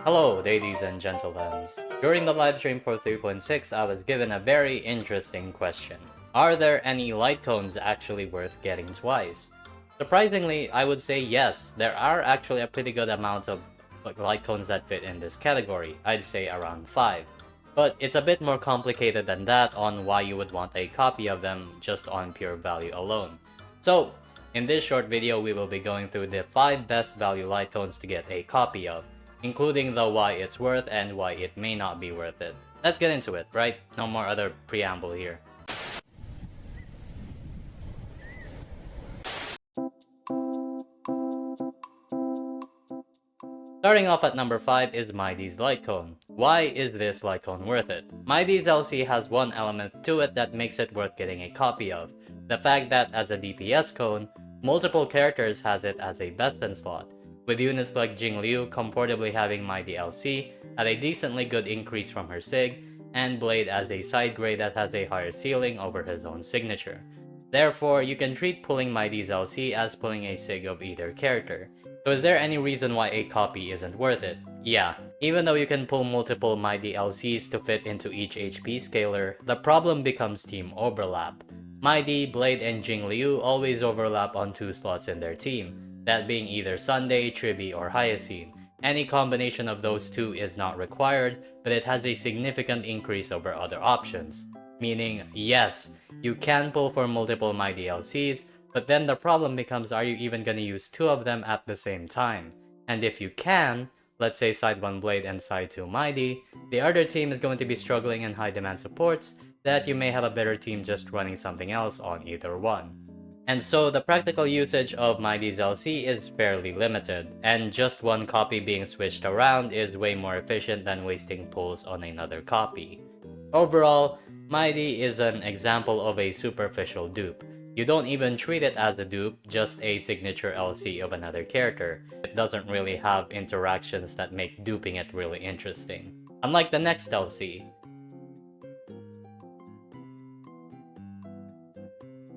Hello, ladies and gentlemen. During the livestream for 3.6, I was given a very interesting question. Are there any light cones actually worth getting twice? Surprisingly, I would say yes, there are actually a pretty good amount of light cones that fit in this category. I'd say around 5. But it's a bit more complicated than that on why you would want a copy of them just on pure value alone. So, in this short video, we will be going through the 5 best value light cones to get a copy of, including the why it's worth and why it may not be worth it. Let's get into it, right? No more other preamble here. Starting off at number 5 is Mighty's Light Cone. Why is this light cone worth it? Mighty's LC has one element to it that makes it worth getting a copy of. The fact that as a DPS cone, multiple characters has it as a best in slot, with units like Jingliu comfortably having Mighty LC at a decently good increase from her Sig, and Blade as a side grade that has a higher ceiling over his own signature. Therefore, you can treat pulling Mighty's LC as pulling a Sig of either character. So is there any reason why a copy isn't worth it? Yeah, even though you can pull multiple Mighty LCs to fit into each HP scaler, the problem becomes team overlap. Mighty, Blade, and Jingliu always overlap on 2 slots in their team, that being either Sunday, Tribi, or Hyacine. Any combination of those two is not required, but it has a significant increase over other options. Meaning, yes, you can pull for multiple Mighty LCs, but then the problem becomes, are you even gonna use 2 of them at the same time? And if you can, let's say side 1 Blade and side 2 Mighty, the other team is going to be struggling in high demand supports that you may have a better team just running something else on either one. And so the practical usage of Mighty's LC is fairly limited, and just one copy being switched around is way more efficient than wasting pulls on another copy. Overall, Mighty is an example of a superficial dupe. You don't even treat it as a dupe, just a signature LC of another character. It doesn't really have interactions that make duping it really interesting. Unlike the next LC.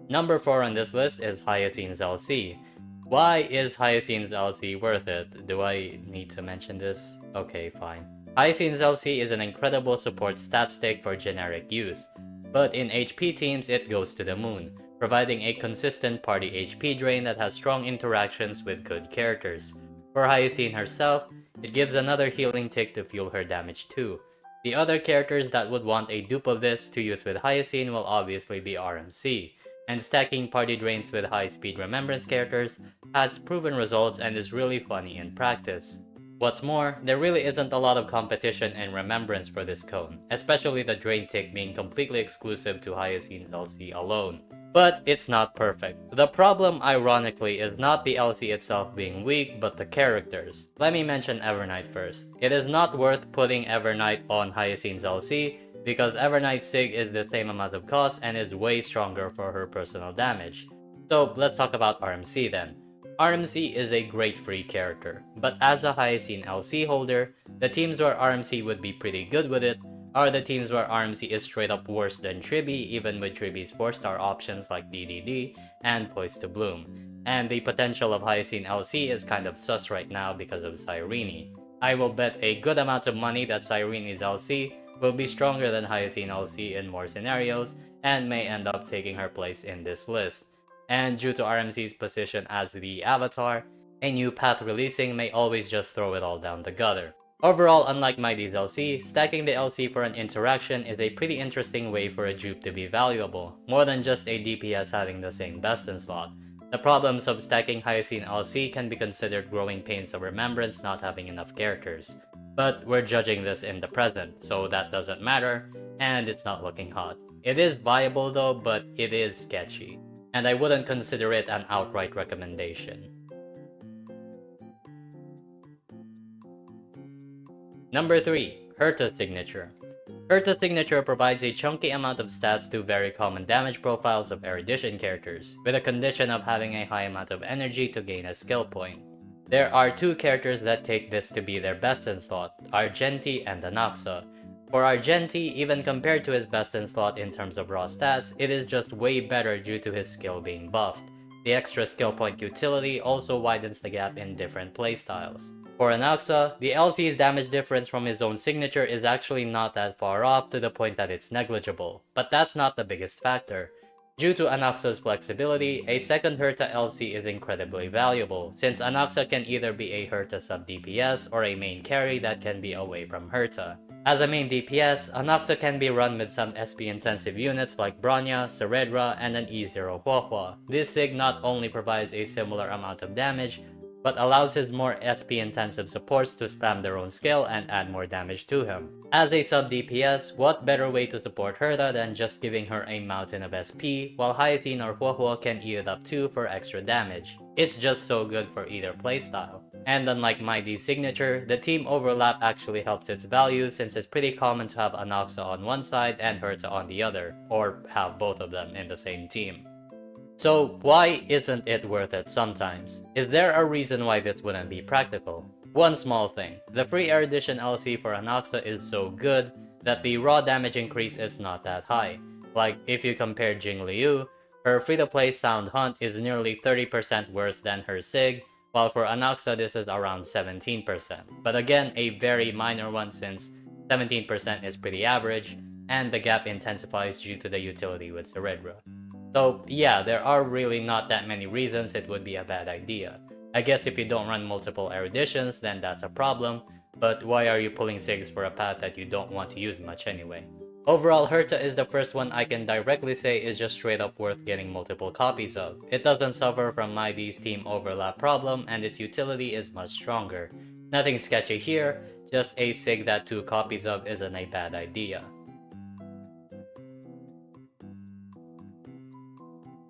Number 4 on this list is Hyacine's LC. Why is Hyacine's LC worth it? Do I need to mention this? Okay, fine. Hyacine's LC is an incredible support stat stick for generic use, but in HP teams it goes to the moon, providing a consistent party HP drain that has strong interactions with good characters. For Hyacine herself, it gives another healing tick to fuel her damage too. The other characters that would want a dupe of this to use with Hyacine will obviously be RMC, and stacking party drains with high speed remembrance characters has proven results and is really funny in practice. What's more, there really isn't a lot of competition in remembrance for this cone, especially the drain tick being completely exclusive to Hyacine's LC alone. But it's not perfect. The problem, ironically, is not the LC itself being weak, but the characters. Let me mention Evernight first. It is not worth putting Evernight on Hyacine's LC, because Evernight's Sig is the same amount of cost and is way stronger for her personal damage. So let's talk about RMC then. RMC is a great free character, but as a Hyacine LC holder, the teams where RMC would be pretty good with it are the teams where RMC is straight up worse than Tribi, even with Tribi's 4-star options like DDD and Poised to Bloom. And the potential of Hyacine LC is kind of sus right now because of Cyrene. I will bet a good amount of money that Cyrene's LC will be stronger than Hyacine LC in more scenarios, and may end up taking her place in this list. And due to RMC's position as the avatar, a new path releasing may always just throw it all down the gutter. Overall, unlike Mighty's LC, stacking the LC for an interaction is a pretty interesting way for a dupe to be valuable, more than just a DPS having the same best in slot. The problems of stacking Hyacine LC can be considered growing pains of remembrance not having enough characters. But we're judging this in the present, so that doesn't matter, and it's not looking hot. It is viable though, but it is sketchy, and I wouldn't consider it an outright recommendation. Number 3. Herta's Signature. Herta's Signature provides a chunky amount of stats to very common damage profiles of Erudition characters, with a condition of having a high amount of energy to gain a skill point. There are 2 characters that take this to be their best in slot, Argenti and Anaxa. For Argenti, even compared to his best in slot in terms of raw stats, it is just way better due to his skill being buffed. The extra skill point utility also widens the gap in different playstyles. For Anaxa, the LC's damage difference from his own signature is actually not that far off to the point that it's negligible, but that's not the biggest factor. Due to Anaxa's flexibility, a second Herta LC is incredibly valuable, since Anaxa can either be a Herta sub DPS or a main carry that can be away from Herta. As a main DPS, Anaxa can be run with some SP intensive units like Bronya, Ceredra, and an E0 Huohua. This sig not only provides a similar amount of damage, but allows his more SP intensive supports to spam their own skill and add more damage to him. As a sub DPS, what better way to support Herta than just giving her a mountain of SP, while Hyacinth or Huohua can eat it up too for extra damage. It's just so good for either playstyle. And unlike Maidi's signature, the team overlap actually helps its value since it's pretty common to have Anaxa on one side and Herta on the other, or have both of them in the same team. So why isn't it worth it sometimes? Is there a reason why this wouldn't be practical? One small thing, the free air edition LC for Anaxa is so good that the raw damage increase is not that high. Like if you compare Jing Liu, her free-to-play Sound Hunt is nearly 30% worse than her Sig, while for Anaxa this is around 17%. But again, a very minor one since 17% is pretty average, and the gap intensifies due to the utility with Ceredra. So yeah, there are really not that many reasons it would be a bad idea. I guess if you don't run multiple eruditions, then that's a problem, but why are you pulling SIGs for a path that you don't want to use much anyway? Overall, Herta is the first one I can directly say is just straight up worth getting multiple copies of. It doesn't suffer from Maidi's team overlap problem, and its utility is much stronger. Nothing sketchy here, just a SIG that 2 copies of isn't a bad idea.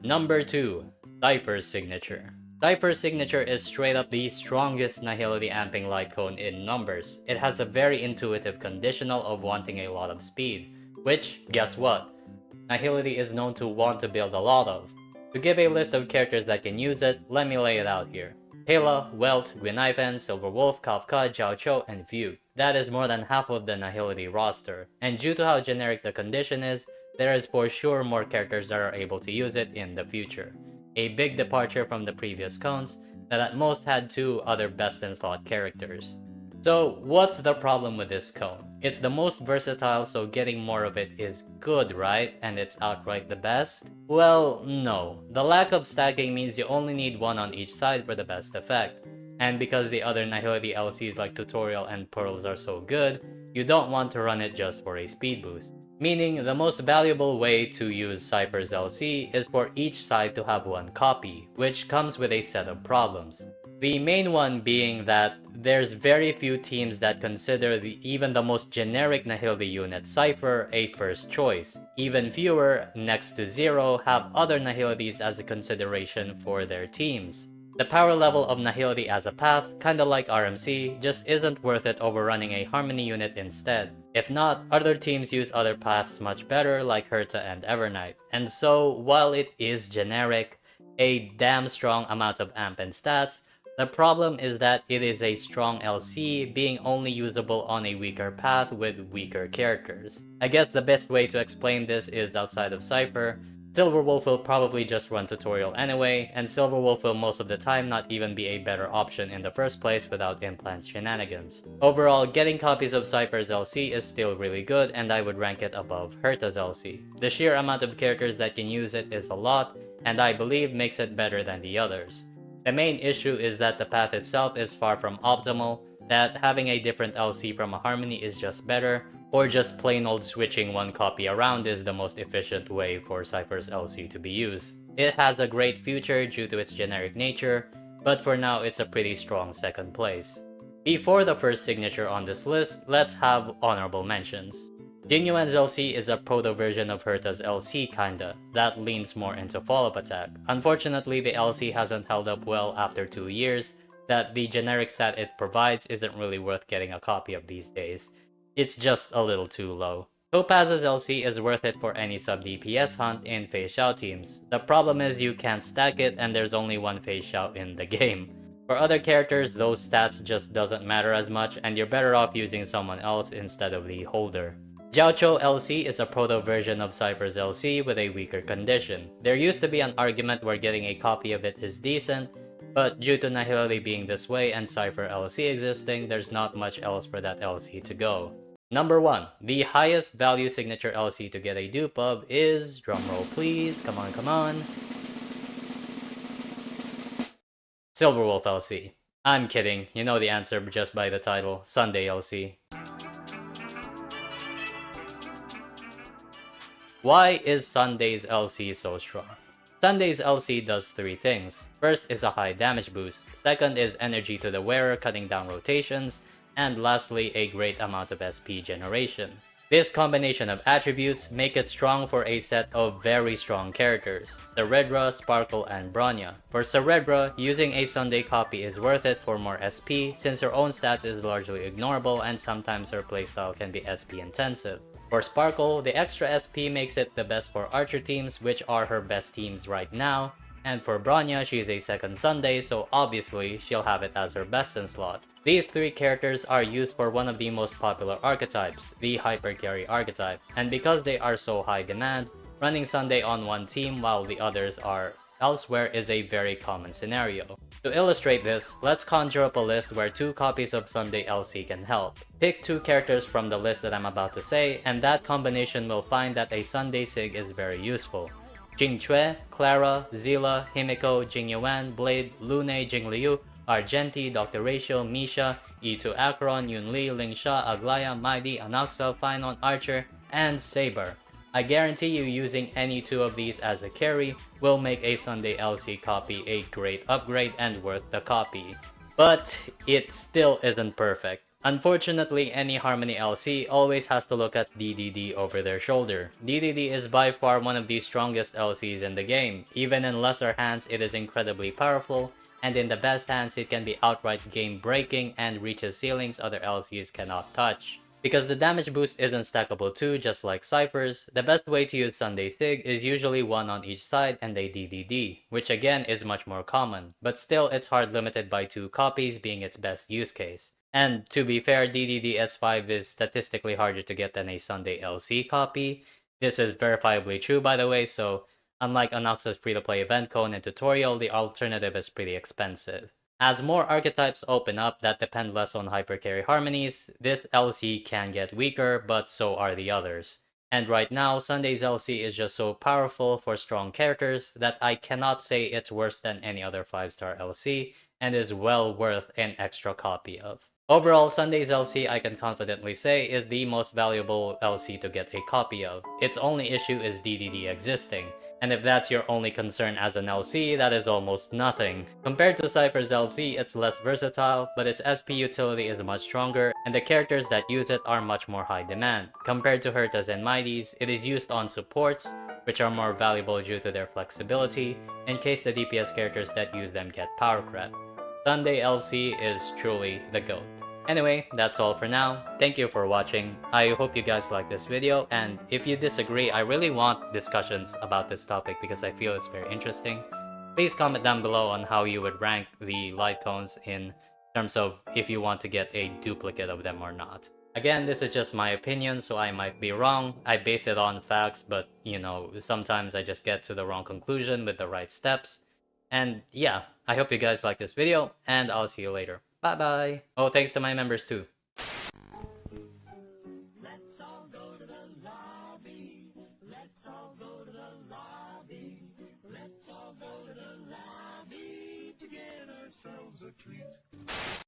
Number 2. Cypher's signature. Cypher's signature is straight up the strongest Nihility amping light cone in numbers. It has a very intuitive conditional of wanting a lot of speed, which, guess what? Nihility is known to want to build a lot of. To give a list of characters that can use it, let me lay it out here. Hela, Welt, Gwynaifen, Silverwolf, Kafka, Jiao Cho, and Fugue. That is more than half of the Nihility roster, and due to how generic the condition is, there is for sure more characters that are able to use it in the future. A big departure from the previous cones that at most had 2 other best-in-slot characters. So what's the problem with this cone? It's the most versatile, so getting more of it is good, right? And it's outright the best? Well, no. The lack of stacking means you only need one on each side for the best effect. And because the other Nihility LCs like Tutorial and Pearls are so good, you don't want to run it just for a speed boost. Meaning, the most valuable way to use Cypher's LC is for each side to have one copy, which comes with a set of problems. The main one being that there's very few teams that consider even the most generic Nihility unit Cypher a first choice. Even fewer, next to zero, have other Nihilities as a consideration for their teams. The power level of Nihility as a path, kinda like RMC, just isn't worth it over running a Harmony unit instead. If not, other teams use other paths much better like Herta and Evernight. And so, while it is generic, a damn strong amount of amp and stats, the problem is that it is a strong LC being only usable on a weaker path with weaker characters. I guess the best way to explain this is outside of Cypher. Silverwolf will probably just run Tutorial anyway, and Silverwolf will most of the time not even be a better option in the first place without Implant's shenanigans. Overall, getting copies of Cypher's LC is still really good, and I would rank it above Herta's LC. The sheer amount of characters that can use it is a lot, and I believe makes it better than the others. The main issue is that the path itself is far from optimal, that having a different LC from a Harmony is just better, or just plain old switching one copy around is the most efficient way for Cypher's LC to be used. It has a great future due to its generic nature, but for now it's a pretty strong second place. Before the first signature on this list, let's have honorable mentions. Jinyuan's LC is a proto version of Herta's LC kinda, that leans more into follow-up attack. Unfortunately, the LC hasn't held up well after 2 years, that the generic stat it provides isn't really worth getting a copy of these days. It's just a little too low. Topaz's LC is worth it for any sub DPS hunt in Phase Shout teams. The problem is you can't stack it and there's only one Phase Shout in the game. For other characters, those stats just doesn't matter as much and you're better off using someone else instead of the holder. Jiao Cho LC is a proto version of Cypher's LC with a weaker condition. There used to be an argument where getting a copy of it is decent, But due to Nihility being this way and Cypher LC existing, there's not much else for that LC to go. Number 1. The highest value signature LC to get a dupe of is, drumroll please, come on, Silverwolf LC. I'm kidding, you know the answer just by the title, Sunday LC. Why is Sunday's LC so strong? Sunday's LC does 3 things. First is a high damage boost, second is energy to the wearer cutting down rotations, and lastly a great amount of SP generation. This combination of attributes make it strong for a set of very strong characters, Cerebra, Sparkle, and Bronya. For Cerebra, using a Sunday copy is worth it for more SP since her own stats is largely ignorable and sometimes her playstyle can be SP intensive. For Sparkle, the extra SP makes it the best for Archer teams, which are her best teams right now, and for Bronya, she's a second Sunday, so obviously she'll have it as her best in slot. These 3 characters are used for one of the most popular archetypes, the Hyper Carry archetype, and because they are so high demand, running Sunday on one team while the others are elsewhere is a very common scenario. To illustrate this, let's conjure up a list where 2 copies of Sunday LC can help. Pick 2 characters from the list that I'm about to say, and that combination will find that a Sunday Sig is very useful. Jing Chue, Clara, Zila, Himiko, Jing Yuan, Blade, Lune, Jing Liu, Argenti, Dr. Ratio, Misha, E2 Acheron, Yun Li, Ling Sha, Aglaya, Mighty, Anaxa, Finon, Archer, and Saber. I guarantee you using any 2 of these as a carry will make a Sunday LC copy a great upgrade and worth the copy. But it still isn't perfect. Unfortunately, any Harmony LC always has to look at DDD over their shoulder. DDD is by far one of the strongest LCs in the game. Even in lesser hands, it is incredibly powerful, and in the best hands, it can be outright game breaking and reaches ceilings other LCs cannot touch. Because the damage boost isn't stackable too, just like Cypher's, the best way to use Sunday Sig is usually 1 on each side and a DDD, which again is much more common, but still it's hard limited by 2 copies being its best use case. And to be fair, DDD S5 is statistically harder to get than a Sunday LC copy. This is verifiably true by the way, so unlike Anoxa's free-to-play event cone and tutorial, the alternative is pretty expensive. As more archetypes open up that depend less on hypercarry harmonies, this LC can get weaker, but so are the others. And right now, Sunday's LC is just so powerful for strong characters that I cannot say it's worse than any other 5-star LC, and is well worth an extra copy of. Overall, Sunday's LC I can confidently say is the most valuable LC to get a copy of. Its only issue is DDD existing, and if that's your only concern as an LC, that is almost nothing. Compared to Cypher's LC, it's less versatile, but its SP utility is much stronger, and the characters that use it are much more high demand. Compared to Hertas and Mighties, it is used on supports, which are more valuable due to their flexibility, in case the DPS characters that use them get power crept. Sunday LC is truly the GOAT. Anyway, that's all for now. Thank you for watching. I hope you guys like this video, and if you disagree, I really want discussions about this topic because I feel it's very interesting. Please comment down below on how you would rank the light cones in terms of if you want to get a duplicate of them or not. Again, this is just my opinion, so I might be wrong. I base it on facts, but you know, sometimes I just get to the wrong conclusion with the right steps. And yeah, I hope you guys like this video, and I'll see you later. Bye bye! Oh, thanks to my members too.